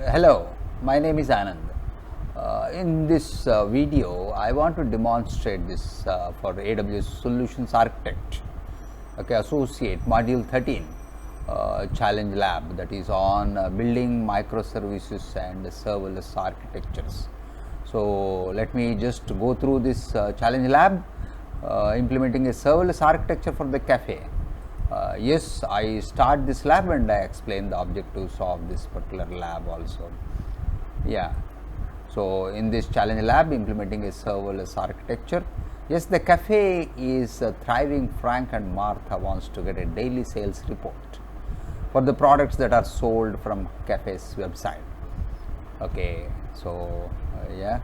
Hello, my name is Anand. In this video, I want to demonstrate this for AWS Solutions Architect, okay, Associate Module 13 Challenge Lab, that is on building microservices and serverless architectures. So let me just go through this challenge lab, implementing a serverless architecture for the cafe. Yes, I start this lab and I explain the objectives of this particular lab also. Yeah. So in this challenge lab, implementing a serverless architecture. Yes, the cafe is thriving. Frank and Martha wants to get a daily sales report for the products that are sold from cafe's website. Okay. So yeah.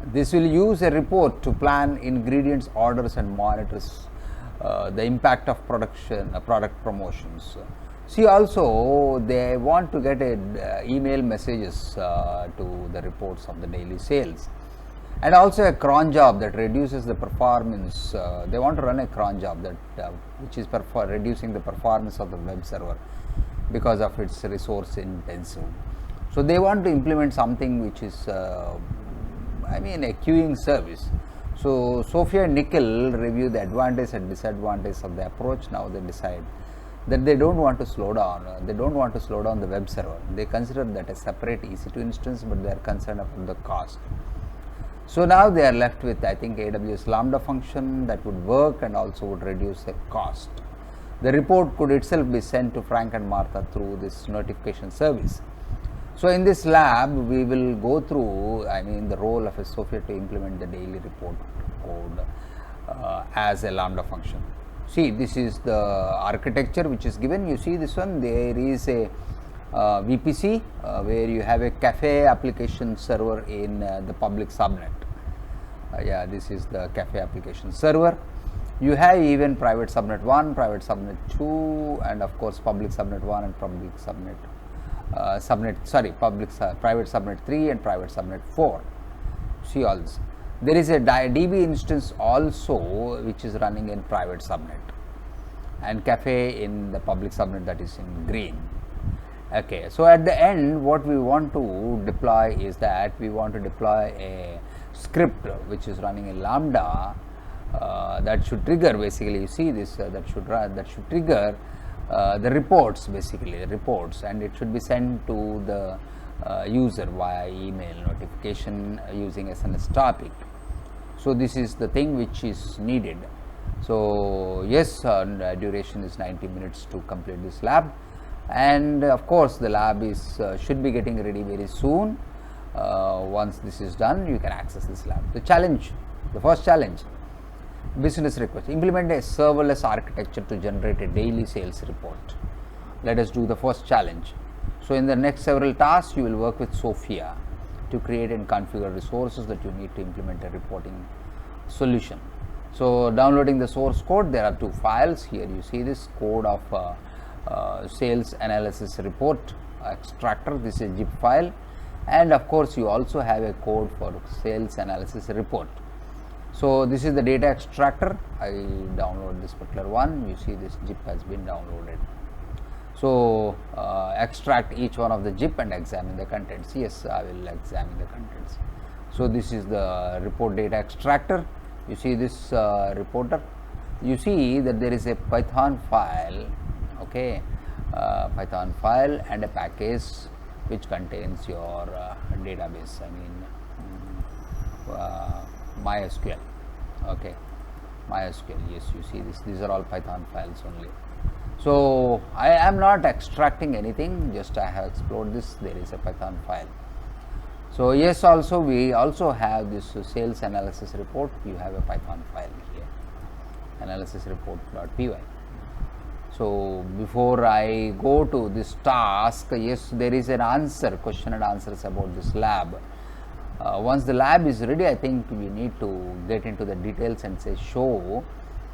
This will use a report to plan ingredients, orders, and monitors the impact of product promotions. See, also they want to get email messages to the reports of the daily sales, and also a cron job that reduces the performance. They want to run a cron job that which is reducing the performance of the web server because of its resource intensive. So they want to implement something which is a queuing service. So Sophia and Nikhil review the advantages and disadvantages of the approach. Now they decide that they don't want to slow down. They don't want to slow down the web server. They consider that a separate EC2 instance, but they are concerned about the cost. So now they are left with, I think, AWS Lambda function that would work and also would reduce the cost. The report could itself be sent to Frank and Martha through this notification service. So in this lab, we will go through, the role of a Sophia to implement the daily report code as a Lambda function. See, this is the architecture which is given. You see this one, there is a VPC where you have a cafe application server in the public subnet. This is the cafe application server. You have even private subnet 1, private subnet 2, and of course public subnet 1 and public subnet private subnet 3 and private subnet 4. See all this. There is a DB instance also which is running in private subnet, and cafe in the public subnet, that is in green. Okay, so at the end what we want to deploy is that we want to deploy a script which is running in Lambda that should trigger, basically you see this, that should trigger the reports, and it should be sent to the user via email notification using SNS topic. So this is the thing which is needed. So yes, duration is 90 minutes to complete this lab, and of course the lab is should be getting ready very soon. Once this is done, you can access this lab. The first challenge, business request: implement a serverless architecture to generate a daily sales report. Let us do the first challenge. So in the next several tasks, you will work with Sophia to create and configure resources that you need to implement a reporting solution. So downloading the source code, there are two files here. You see this code of sales analysis report extractor. This is a zip file, and of course you also have a code for sales analysis report. So this is the data extractor. I download this particular one. You see this zip has been downloaded. So extract each one of the zip and examine the contents. Yes, I will examine the contents. So this is the report data extractor. You see this reporter. You see that there is a Python file, okay, Python file and a package which contains your database. MySQL. Okay, MySQL. Yes, you see this. These are all Python files only. So I am not extracting anything. Just I have explored this. There is a Python file. So yes, also we also have this sales analysis report. You have a Python file here, analysis report.py. So before I go to this task, yes, there is an question and answers about this lab. Once the lab is ready, I think we need to get into the details and say show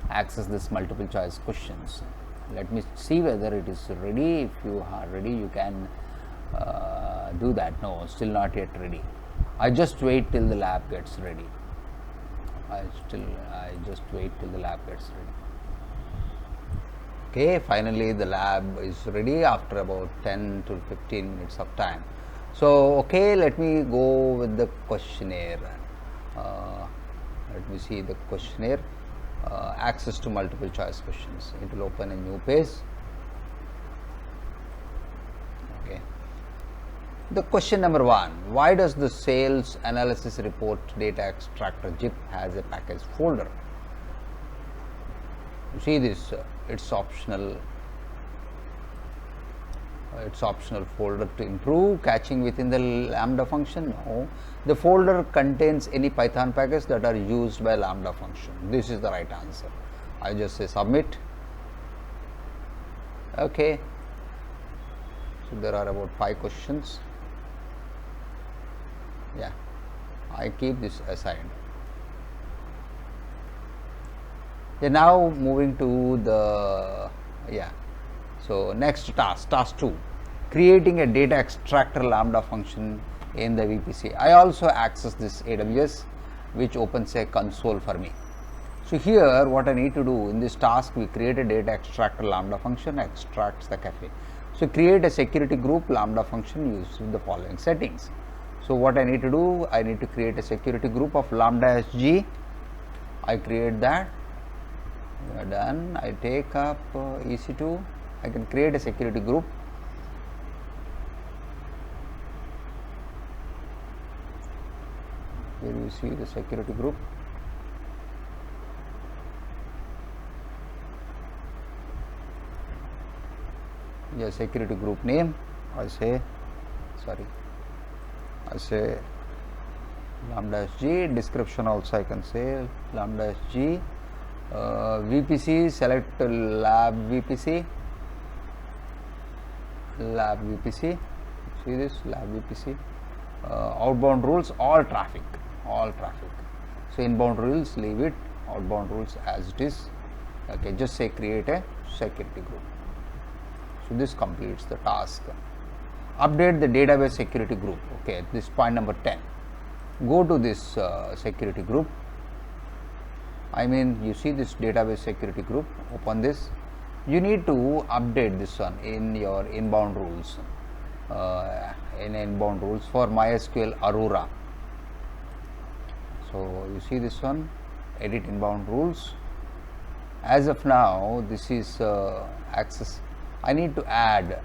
access this multiple choice questions. Let me see whether it is ready. If you are ready, you can do that. No, still not yet ready. I just wait till the lab gets ready. I just wait till the lab gets ready. Okay, finally the lab is ready after about 10 to 15 minutes of time. So, okay, let me go with the questionnaire. Let me see the questionnaire. Access to multiple choice questions. It will open a new page. Okay. The question number 1: why does the sales analysis report data extractor zip has a package folder? You see this, it's optional folder to improve caching within the Lambda function. No, the folder contains any Python packages that are used by Lambda function. This is the right answer. I just say submit. Okay, so there are about 5 questions. Yeah, I keep this aside. Now moving to the so next task 2, creating a data extractor Lambda function in the VPC. I also access this AWS, which opens a console for me. So here what I need to do in this task, we create a data extractor Lambda function, extracts the cafe. So create a security group Lambda function using the following settings. So what I need to do, I need to create a security group of Lambda SG. I create that. We are done. I take up EC2. I can create a security group. Here you see the security group. Yeah, security group name. I say Lambda SG. Description also I can say Lambda SG. VPC, select lab VPC. See this, lab VPC. Outbound rules, all traffic. So inbound rules leave it, outbound rules as it is. Okay, just say create a security group. So this completes the task. Update the database security group. Okay, this point number 10. Go to this security group. I mean, you see this database security group, open this. You need to update this one in your inbound rules. In inbound rules for MySQL Aurora. So you see this one, edit inbound rules. As of now, this is access. I need to add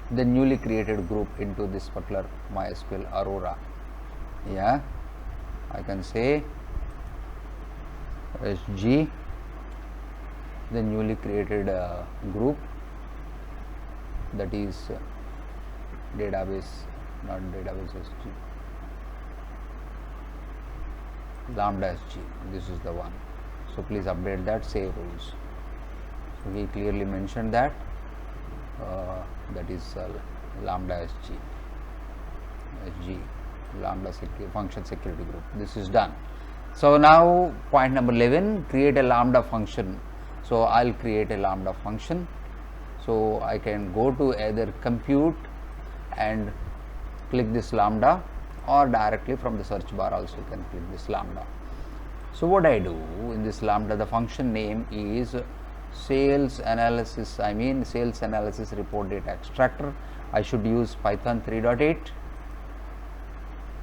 the newly created group into this particular MySQL Aurora. Yeah, I can say SG, the newly created group, that is database, not database SG, Lambda SG. This is the one. So please update that, save rules. So we clearly mentioned that that is Lambda SG, Lambda function security group. This is done. So now point number 11, create a Lambda function. So I'll create a Lambda function. So I can go to either compute and click this Lambda, or directly from the search bar also you can click this Lambda. So what I do in this Lambda, the function name is sales analysis report data extractor. I should use Python 3.8.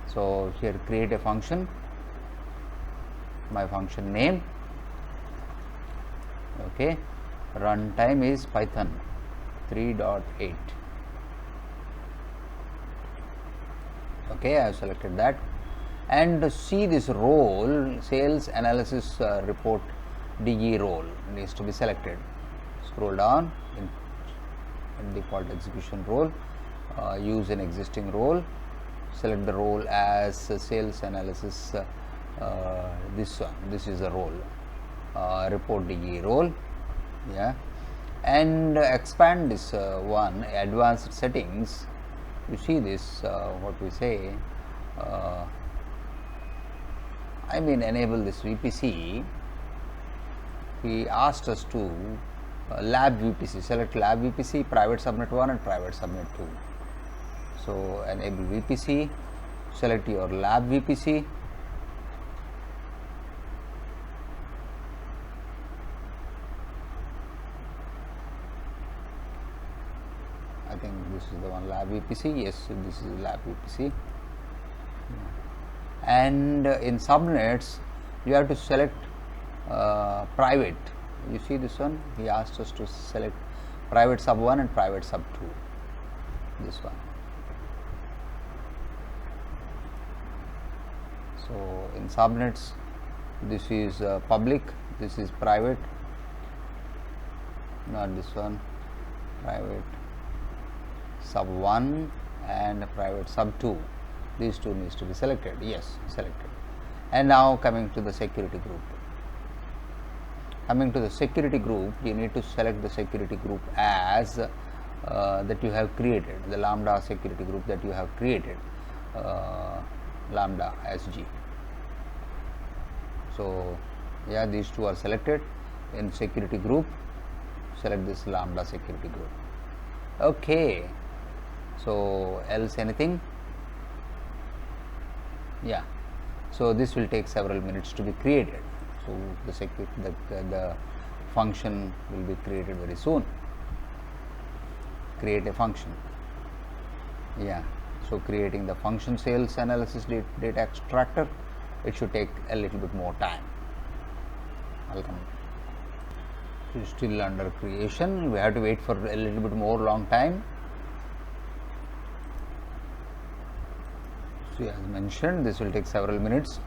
So here create a function, my function name. Okay, runtime is Python 3.8. Okay, I have selected that, and see this role, sales analysis report DE role needs to be selected. Scroll down in default execution role, use an existing role, select the role as sales analysis. This one, this is the role, report DE role. Yeah, and expand this one, advanced settings. You see this, what we say, I mean enable this VPC. He asked us to lab VPC, select lab VPC, private subnet 1 and private subnet 2. So enable VPC, select your lab VPC. This is the one lab VPC. Yes, this is lab VPC. And in subnets, you have to select private. You see this one? He asked us to select private sub 1 and private sub 2. This one. So in subnets, this is public, this is private, not this one, private sub 1 and private sub 2. These two needs to be selected. Yes, selected. And now coming to the security group. Coming to the security group, you need to select the security group as that you have created, the Lambda security group that you have created, Lambda SG. So yeah, these two are selected. In security group, select this Lambda security group. Okay, so else anything? Yeah, so this will take several minutes to be created. So the function will be created very soon. Create a function. Yeah, so creating the function sales analysis data extractor, it should take a little bit more time. Welcome. It's still under creation. We have to wait for a little bit more long time. So as mentioned, this will take several minutes.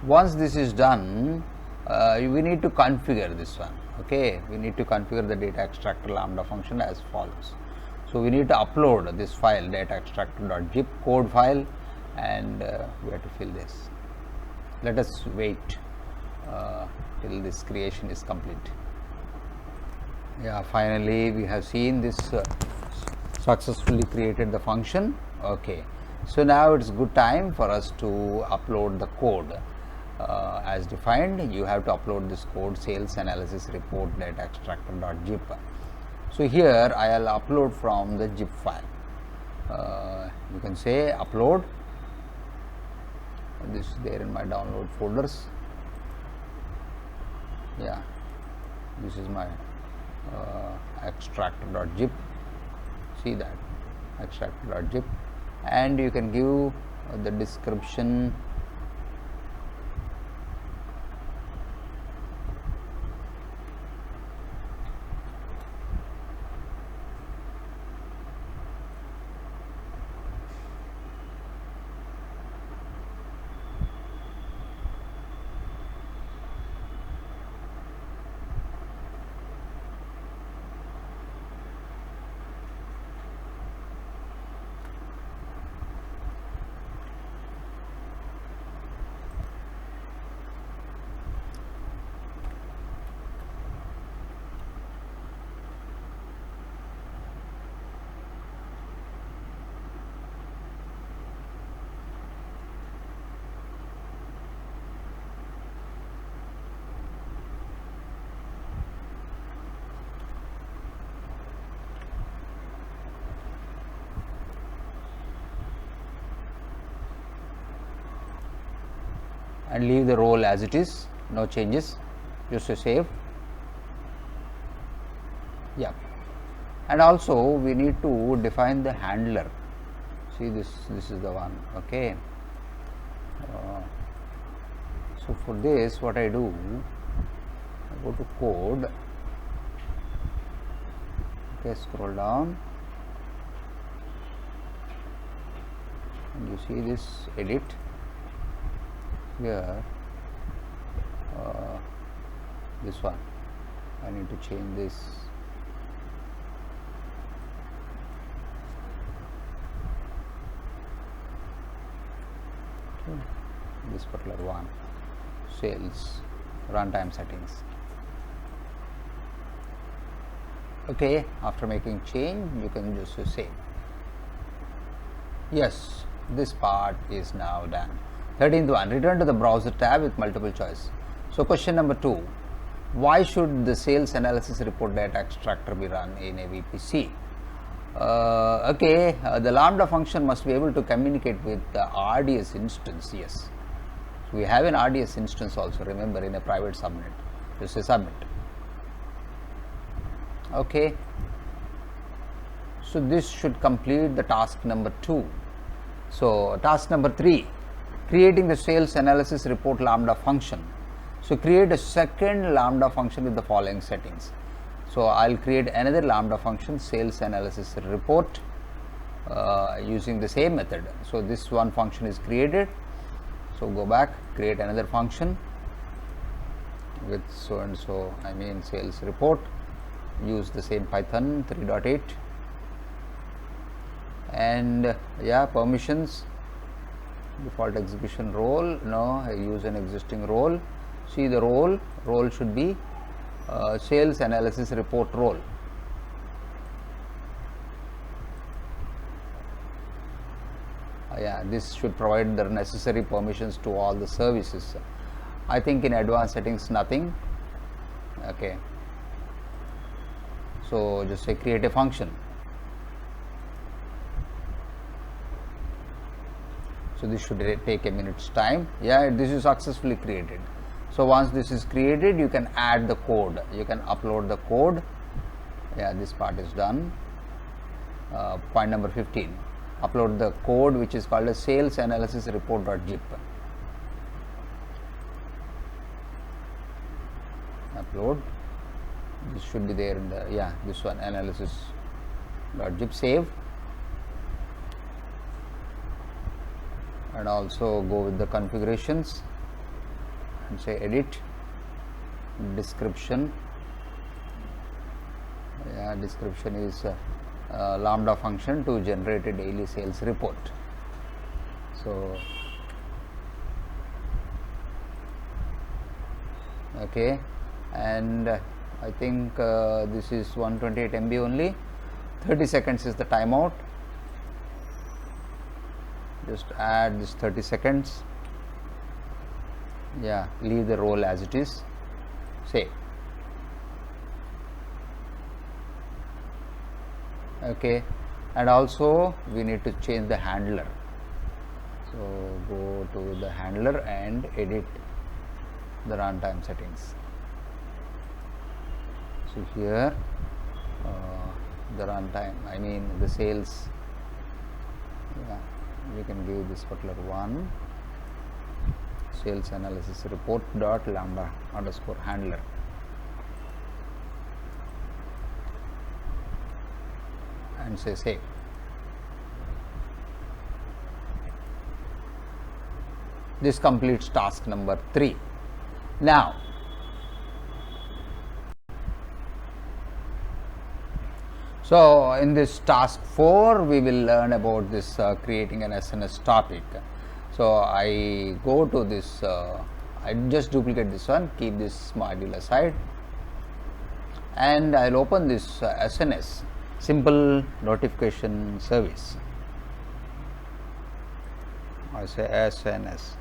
Once this is done, we need to configure this one. Okay, we need to configure the data extractor Lambda function as follows. So we need to upload this file, data extractor.zip code file, and we have to fill this. Let us wait till this creation is complete. Yeah, finally we have seen this successfully created the function. Okay, so now it's good time for us to upload the code. As defined, you have to upload this code, sales analysis report data extractor.zip. So here I will upload from the zip file. You can say upload. This is there in my download folders. Yeah, this is my extractor.zip. See that, extractor.zip, and you can give the description. And leave the role as it is, no changes, just to save. Yeah, and also we need to define the handler. See, this is the one. Okay, so for this, what I do, I go to code. Okay, scroll down, and you see this edit. Here, this one, I need to change this. Okay. This particular one, sales runtime settings. Okay, after making change, you can just save. Yes, this part is now done. 13th one, return to the browser tab with multiple choice. So question number 2, why should the sales analysis report data extractor be run in a VPC? The Lambda function must be able to communicate with the RDS instance. Yes, we have an RDS instance also, remember, in a private subnet. Just say subnet. Okay, So this should complete the task number 2. So task number 3, creating the sales analysis report Lambda function. So create a second Lambda function with the following settings. So I'll create another Lambda function, sales analysis report, using the same method. So this one function is created. So go back, create another function with so and so, I mean sales report, use the same Python 3.8, and yeah, permissions, default execution role, no, I use an existing role. See the role should be sales analysis report role. Yeah, this should provide the necessary permissions to all the services. I think in advanced settings nothing. Okay, so just say create a function. So this should take a minute's time. Yeah, this is successfully created. So once this is created, you can add the code, you can upload the code. Yeah, this part is done. Point number 15, upload the code which is called a sales analysis report.zip. Upload, this should be there in the, yeah, this one, analysis.zip. Save, and also go with the configurations and say edit, description. Yeah, description is Lambda function to generate a daily sales report. So okay, and I think this is 128 MB only. 30 seconds is the timeout. Just add this 30 seconds. Yeah, leave the role as it is. Save. Okay, and also we need to change the handler. So go to the handler and edit the runtime settings. So here the runtime, I mean the sales, yeah, we can give this particular one, sales analysis report dot lambda underscore handler. And say save. This completes task number 3. Now so in this task 4 we will learn about this creating an SNS topic. So I go to this, I just duplicate this one, keep this module aside, and I'll open this SNS, simple notification service. I say SNS.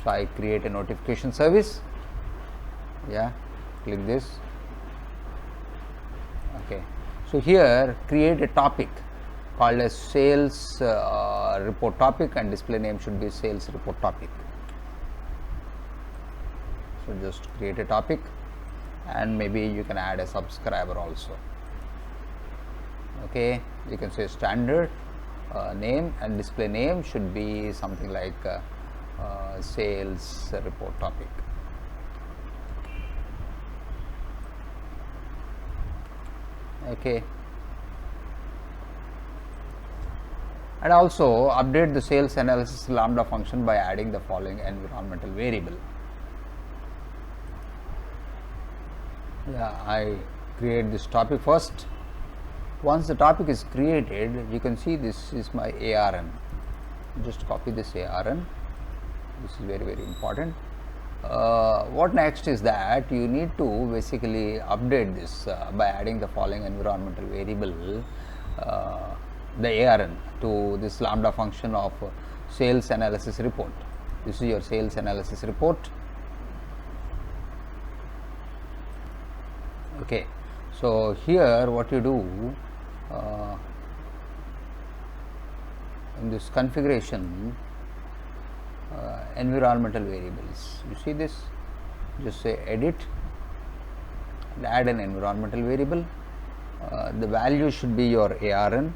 So I create a notification service. Yeah, click this. Okay, so here create a topic called as sales report topic, and display name should be sales report topic. So just create a topic, and maybe you can add a subscriber also. Okay, you can say standard name, and display name should be something like sales report topic. Okay, and also update the sales analysis lambda function by adding the following environmental variable. Yeah, I create this topic first. Once the topic is created, you can see this is my ARN. Just copy this ARN. This is very, very important. What next is that you need to basically update this by adding the following environmental variable, the ARN, to this lambda function of sales analysis report. This is your sales analysis report. Okay, so here what you do, in this configuration, environmental variables, you see this, just say edit and add an environmental variable. The value should be your ARN,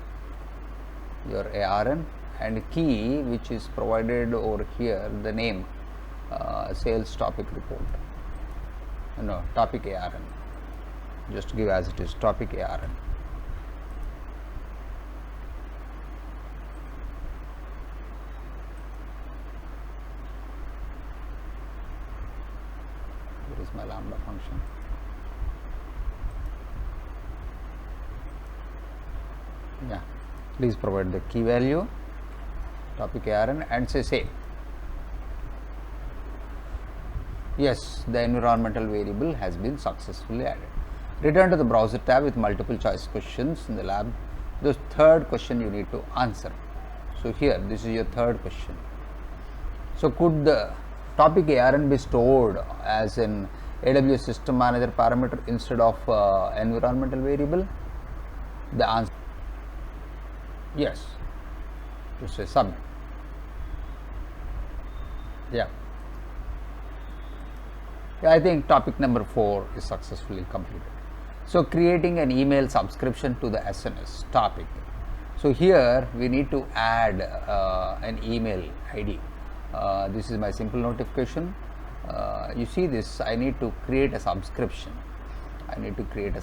and key which is provided over here, the name, sales topic report, topic ARN, just give as it is, topic ARN. Here is my Lambda function. Yeah, please provide the key value, topic ARN, and say save. Yes, the environmental variable has been successfully added. Return to the browser tab with multiple choice questions in the lab. The third question you need to answer. So here, this is your third question. So could the topic ARN be stored as an AWS system manager parameter instead of environmental variable? The answer, yes. To say submit. Yeah, I think topic number 4 is successfully completed. So creating an email subscription to the SNS topic. So here we need to add an email ID. This is my simple notification. You see this, I need to create a subscription. I can create a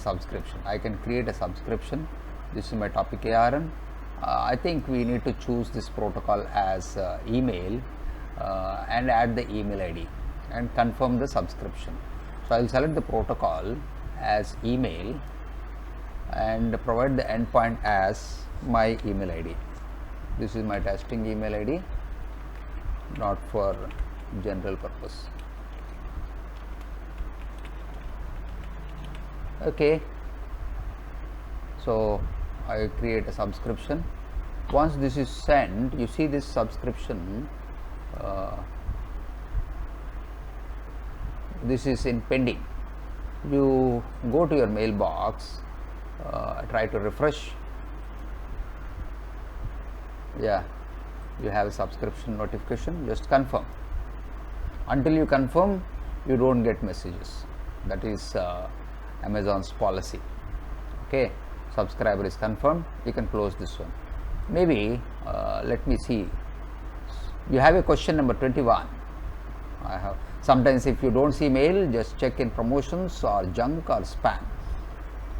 subscription. This is my topic ARN. I think we need to choose this protocol as email and add the email ID and confirm the subscription. So I will select the protocol as email and provide the endpoint as my email ID. This is my testing email ID, not for general purpose. Okay, so I create a subscription. Once this is sent, you see this subscription, this is in pending. You go to your mailbox, try to refresh. Yeah, you have a subscription notification, just confirm. Until you confirm, you don't get messages. That is Amazon's policy. Okay, subscriber is confirmed, you can close this one. Maybe let me see, you have a question number 21. I have sometimes if you don't see mail, just check in promotions or junk or spam.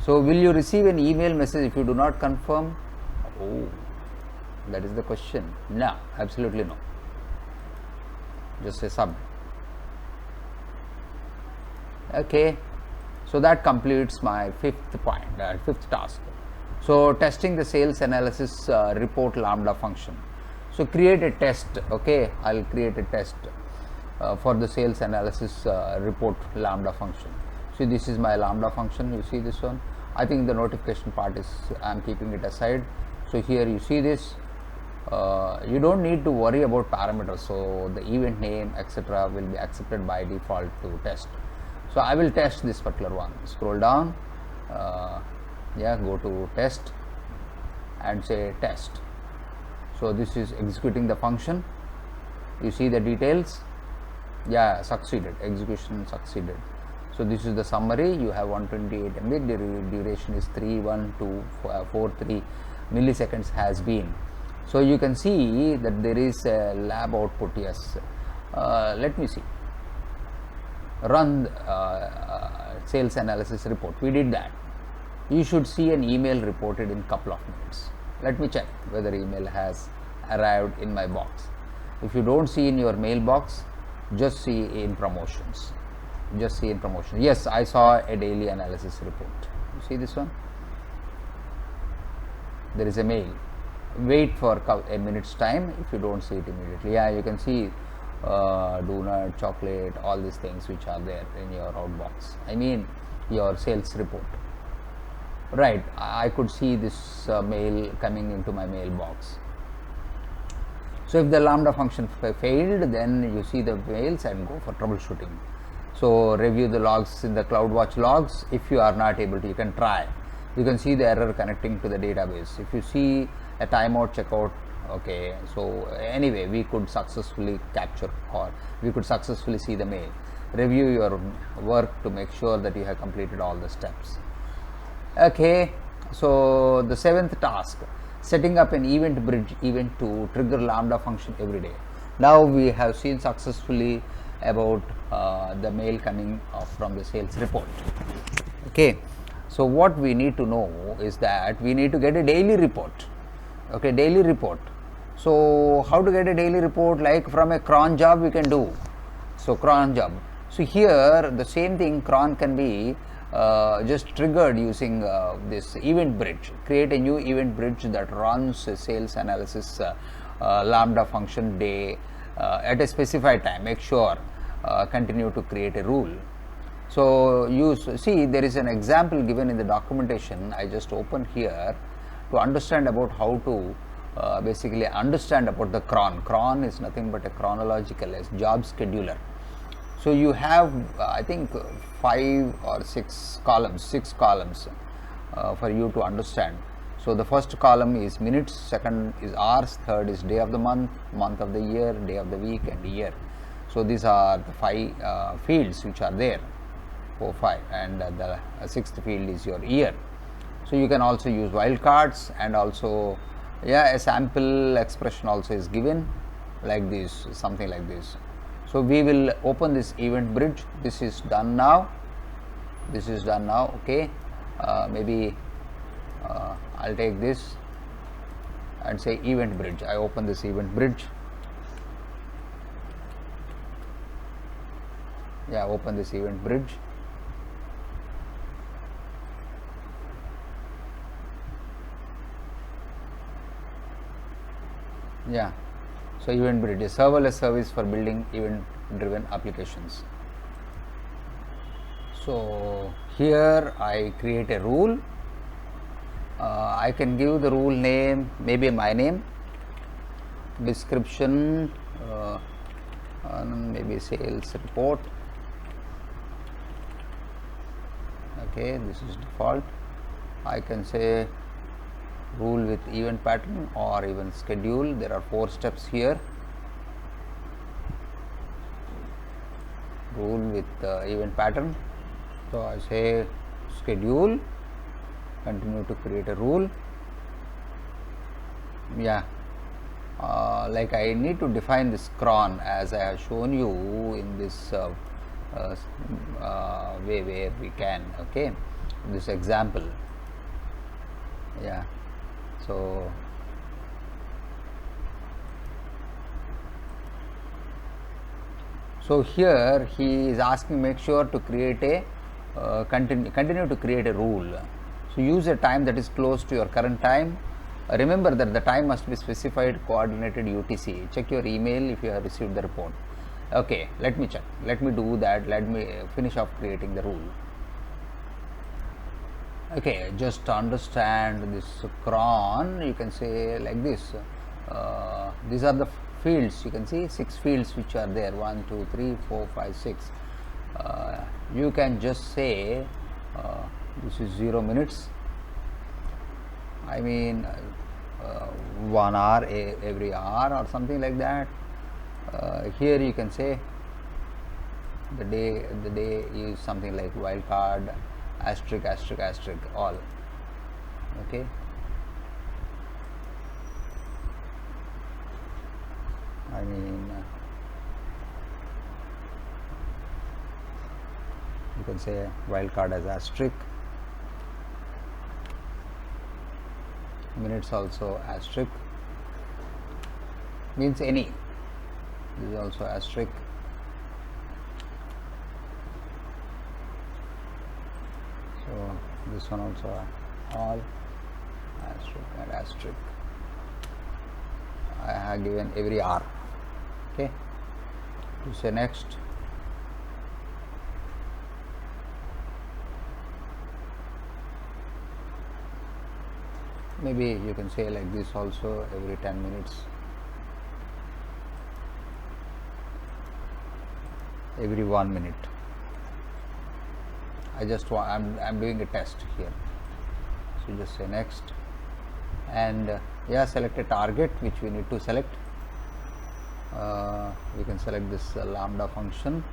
So will you receive an email message if you do not confirm? Oh, that is the question. No, absolutely no. Just say submit. Okay, so that completes my fifth task. So testing the sales analysis report Lambda function. So create a test. Okay, I'll create a test for the sales analysis report Lambda function. See, this is my Lambda function. You see this one. I think the notification part is, I'm keeping it aside. So here you see this. You don't need to worry about parameters. So the event name, etc., will be accepted by default to test. So I will test this particular one. Scroll down. Go to test and say test. So this is executing the function. You see the details. Yeah, succeeded, execution succeeded. So this is the summary. You have 128 MB, the duration is 31243 milliseconds has been. So you can see that there is a lab output. Yes, let me see. Run sales analysis report. We did that. You should see an email reported in couple of minutes. Let me check whether email has arrived in my box. If you don't see in your mailbox, just see in promotions. Yes, I saw a daily analysis report. You see this one? There is a mail. Wait for a minute's time if you don't see it immediately. Yeah, you can see donut, chocolate, all these things which are there in your outbox. I mean your sales report. Right, I could see this mail coming into my mailbox. So if the Lambda function failed, then you see the mails and go for troubleshooting. So review the logs in the CloudWatch logs. If you are not able to, you can try. You can see the error connecting to the database. If you see a timeout checkout, okay, so anyway, we could successfully capture or we could successfully see the mail. Review your work to make sure that you have completed all the steps. Okay, So the seventh task, setting up an event bridge event to trigger Lambda function every day. Now we have seen successfully about the mail coming from the sales report. Okay, so what we need to know is that we need to get a daily report. Okay, daily report. So how to get a daily report? Like from a cron job we can do. So cron job. So here the same thing, cron can be just triggered using this event bridge. Create a new event bridge that runs a sales analysis Lambda function day at a specified time. Make sure continue to create a rule. So you see there is an example given in the documentation. I just open here to understand about how to basically understand about the cron. Cron is nothing but a chronological as job scheduler. So you have I think 5 or 6 columns for you to understand. So the first column is minutes, second is hours, third is day of the month, month of the year, day of the week, and year. So these are the 5 fields which are there, 4, 5, and the 6th field is your year. So you can also use wildcards, and also a sample expression also is given like this, something like this. So we will open this event bridge. This is done now. Okay, maybe I'll take this and say event bridge. I open this event bridge. Open this event bridge. So event bridge is serverless service for building event driven applications. So here I create a rule. I can give the rule name, maybe my name, description, maybe sales report. Okay, this is default. I can say rule with event pattern or even schedule. There are 4 steps here. Rule with event pattern. So I say schedule, continue to create a rule. Like I need to define this cron as I have shown you in this way where we can, okay, this example. So here he is asking make sure to create a continue to create a rule. So use a time that is close to your current time. Remember that the time must be specified coordinated UTC. Check your email if you have received the report. Okay, let me check. Let me do that. Let me finish off creating the rule. Okay, just to understand this cron, you can say like this. These are the fields. You can see 6 fields which are there. 1, 2, 3, 4, 5, 6. You can just say this is 0 minutes. I mean 1 hour every hour or something like that. Here you can say the day is something like wildcard asterisk asterisk asterisk all. Okay. I mean you can say wildcard as asterisk, minutes also asterisk, means any. This is also asterisk. So this one also all asterisk and asterisk. I have given every hour. Okay. To say next. Maybe you can say like this also, every 10 minutes, every 1 minute. I'm doing a test here. So just say next, and select a target which we need to select. We can select this lambda function.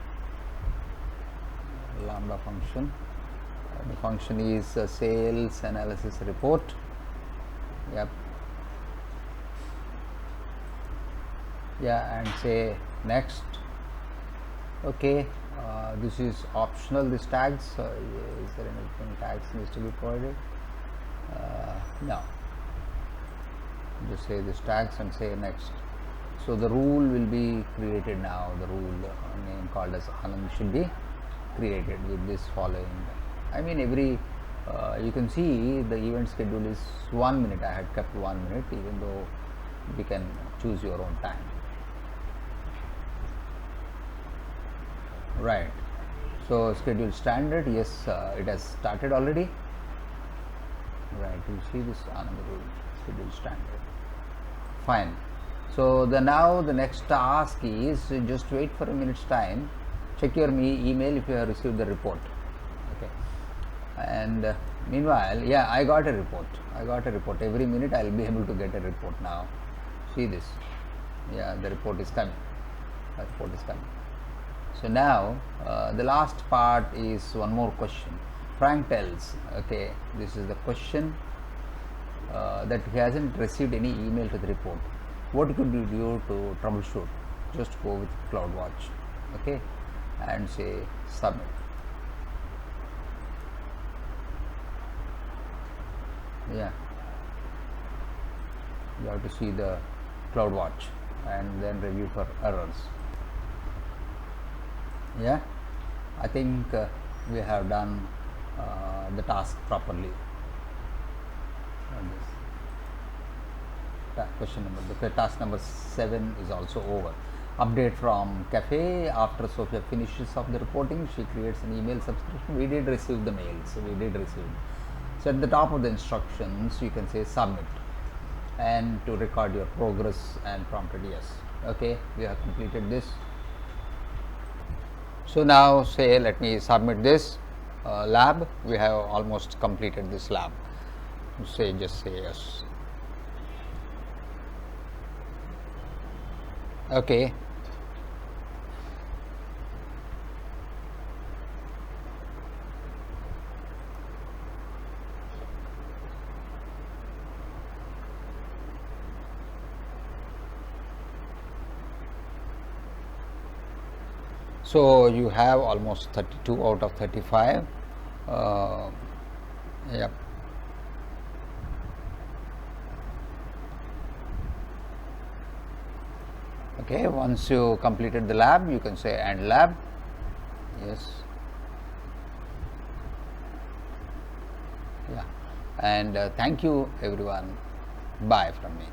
The function is sales analysis report. Yep. Yeah, and say next. Okay, this is optional, this tags. Is there anything tags needs to be provided? No. Just say this tags and say next. So the rule will be created now. The rule name called as Anand should be created with this following. I mean, every you can see the event schedule is 1 minute. I had kept 1 minute, even though you can choose your own time. Right. So schedule standard, yes, it has started already. Right. You see this Anand rule, schedule standard. Fine. So now the next task is just wait for a minute's time. Check your email if you have received the report. Okay. And meanwhile, yeah, I got a report. Every minute I will be able to get a report now. See this. Yeah, the report is coming. So now the last part is one more question. Frank tells, okay, this is the question that he hasn't received any email to the report. What could you do to troubleshoot? Just go with CloudWatch, okay, and say submit. Yeah, you have to see the CloudWatch and then review for errors. Yeah, I think we have done the task properly. Task number 7 is also over. Update from Cafe. After Sophia finishes off the reporting, she creates an email subscription. We did receive the mail, so at the top of the instructions you can say submit and to record your progress and prompted yes. Okay, we have completed this. So now say let me submit this lab. We have almost completed this lab. Just say yes. Okay. So you have almost 32 out of 35. Yep. Okay, once you completed the lab, you can say end lab. Yes. Yeah. And thank you everyone. Bye from me.